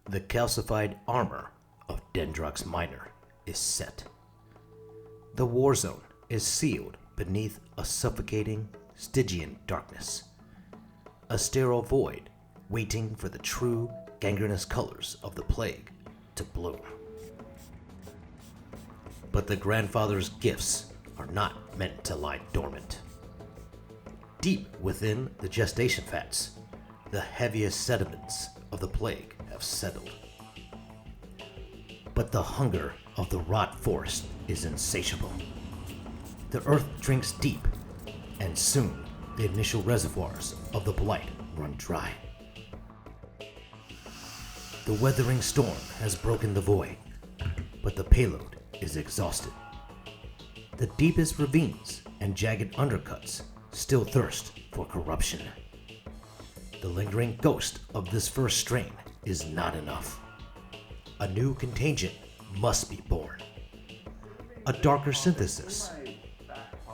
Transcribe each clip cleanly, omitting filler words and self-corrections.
The calcified armor of Dendrox Minor is set. The warzone is sealed beneath a suffocating Stygian darkness. A sterile void waiting for the true gangrenous colors of the plague to bloom. But the grandfather's gifts are not meant to lie dormant. Deep within the gestation fats, the heaviest sediments of the plague have settled. But the hunger of the Rot Forest is insatiable. The earth drinks deep, and soon the initial reservoirs of the blight run dry. The weathering storm has broken the void, but the payload is exhausted. The deepest ravines and jagged undercuts still thirst for corruption. The lingering ghost of this first strain is not enough. A new contagion must be born. A darker synthesis.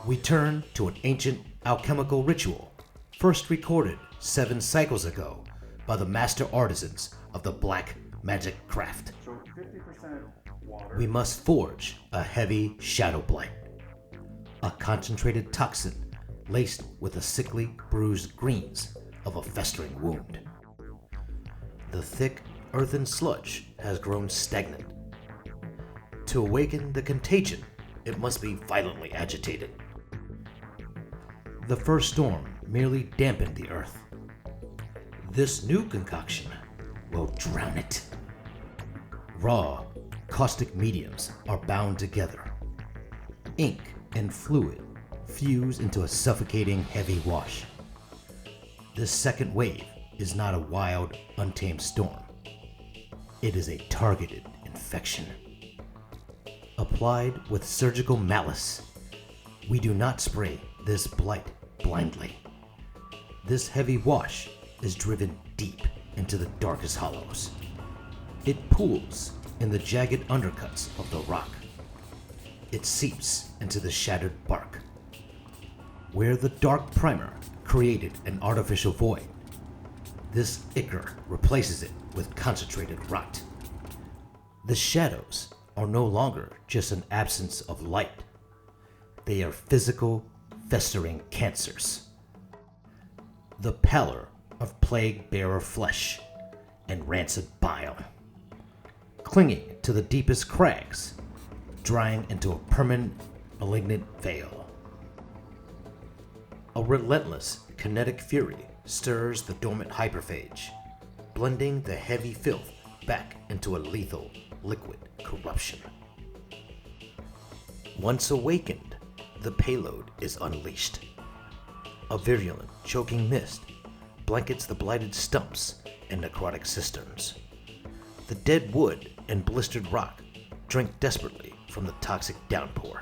We turn to an ancient alchemical ritual, first recorded 7 cycles ago by the master artisans of the black magic craft. We must forge a heavy shadow blight, a concentrated toxin laced with the sickly, bruised greens of a festering wound. The thick, earthen sludge has grown stagnant. To awaken the contagion, it must be violently agitated. The first storm merely dampened the earth. This new concoction will drown it. Raw, caustic mediums are bound together. Ink and fluid fuse into a suffocating heavy wash. This second wave is not a wild, untamed storm. It is a targeted infection. Applied with surgical malice, we do not spray this blight blindly. This heavy wash is driven deep into the darkest hollows. It pools in the jagged undercuts of the rock. It seeps into the shattered bark. Where the dark primer created an artificial void, this ichor replaces it with concentrated rot. The shadows are no longer just an absence of light. They are physical, festering cancers. The pallor of Plaguebearer flesh and rancid bile, clinging to the deepest crags, drying into a permanent, malignant veil. A relentless, kinetic fury stirs the dormant hyperphage, blending the heavy filth back into a lethal, liquid corruption. Once awakened, the payload is unleashed. A virulent, choking mist blankets the blighted stumps and necrotic cisterns. The dead wood and blistered rock drink desperately from the toxic downpour.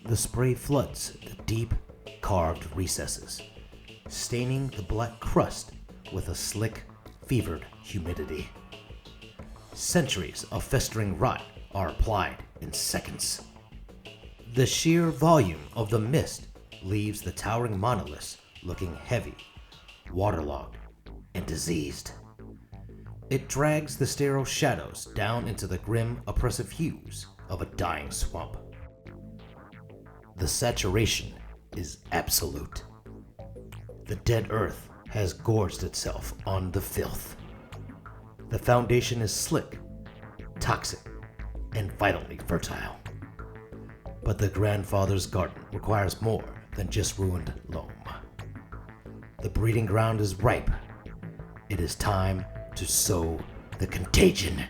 The spray floods the deep, carved recesses, staining the black crust with a slick, fevered humidity. Centuries of festering rot are applied in seconds. The sheer volume of the mist leaves the towering monoliths looking heavy, waterlogged, and diseased. It drags the sterile shadows down into the grim, oppressive hues of a dying swamp. The saturation is absolute. The dead earth has gorged itself on the filth. The foundation is slick, toxic, and violently fertile. But the grandfather's garden requires more than just ruined loam. The breeding ground is ripe. It is time to sow the contagion.